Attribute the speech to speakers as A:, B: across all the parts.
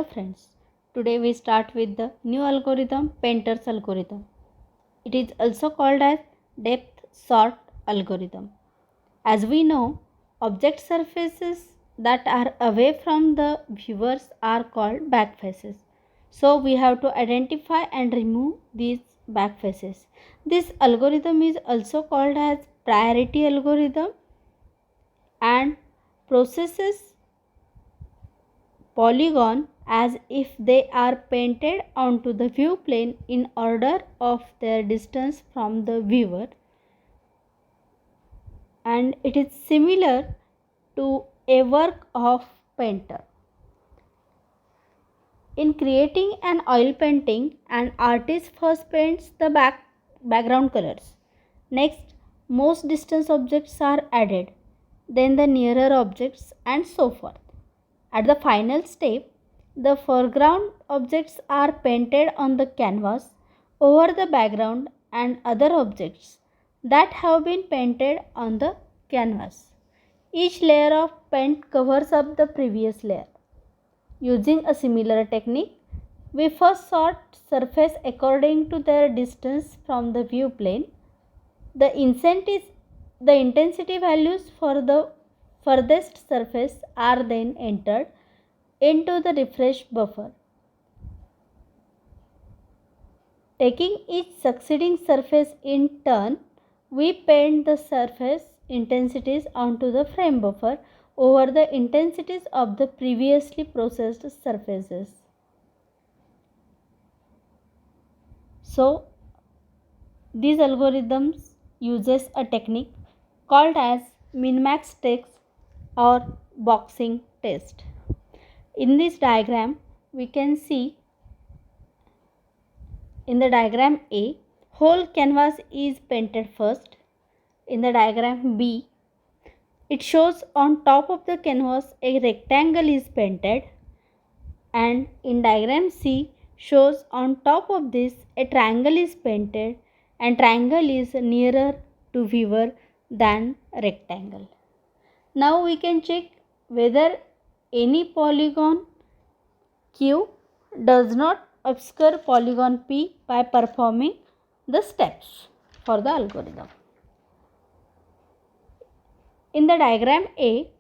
A: Friends, today we start with the new algorithm, Painter's algorithm. It is also called as depth sort algorithm. As we know, object surfaces that are away from the viewers are called back faces. So we have to identify and remove these back faces. This algorithm is also called as priority algorithm and processes polygon as if they are painted onto the view plane in order of their distance from the viewer, and it is similar to a work of painter. In creating an oil painting, an artist first paints the background colors. Next, most distant objects are added, then the nearer objects, and so forth. At the final step, the foreground objects are painted on the canvas over the background and other objects that have been painted on the canvas. Each layer of paint covers up the previous layer. Using a similar technique, we first sort surface according to their distance from the view plane. The intensity values for the furthest surface are then entered into the refresh buffer. Taking each succeeding surface in turn, we paint the surface intensities onto the frame buffer over the intensities of the previously processed surfaces. So, these algorithms uses a technique called as min-max test or boxing test. In this diagram, we can see in the diagram A, whole canvas is painted first. In the diagram B, it shows on top of the canvas a rectangle is painted, and in diagram C shows on top of this a triangle is painted, and triangle is nearer to viewer than rectangle. Now we can check whether any polygon Q does not obscure polygon P by performing the steps for the algorithm. In the diagram A,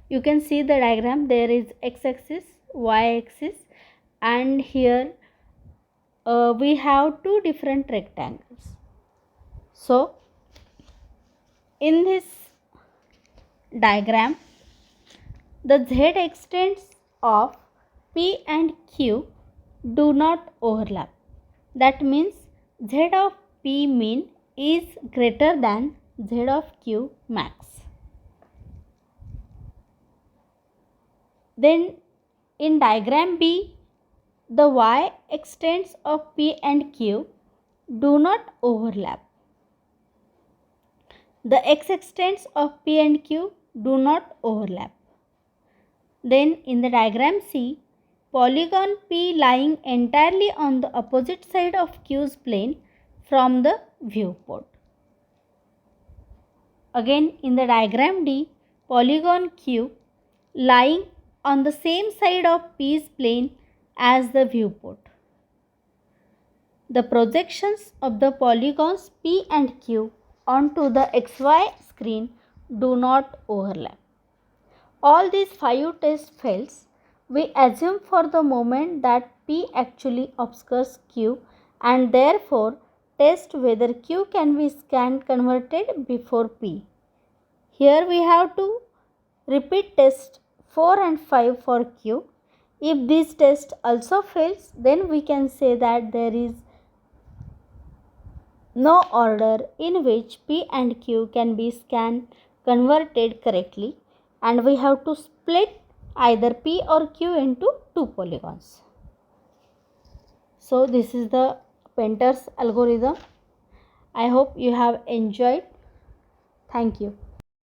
A: you can see the diagram. There is x-axis, y-axis, and here we have two different rectangles. So, in this diagram, the z extents of P and Q do not overlap. That means z of P min is greater than z of Q max. Then in diagram B, the y extents of P and Q do not overlap. The x extents of P and Q do not overlap. Then in the diagram C, polygon P lying entirely on the opposite side of Q's plane from the viewport. Again in the diagram D, polygon Q lying on the same side of P's plane as the viewport. The projections of the polygons P and Q onto the XY screen do not overlap. All these 5 tests fails. We assume for the moment that P actually obscures Q and therefore test whether Q can be scan converted before P. Here we have to repeat test 4 and 5 for Q. If this test also fails, then we can say that there is no order in which P and Q can be scanned converted correctly, and we have to split either P or Q into 2 polygons. So this is the Painter's algorithm. I hope you have enjoyed. Thank you.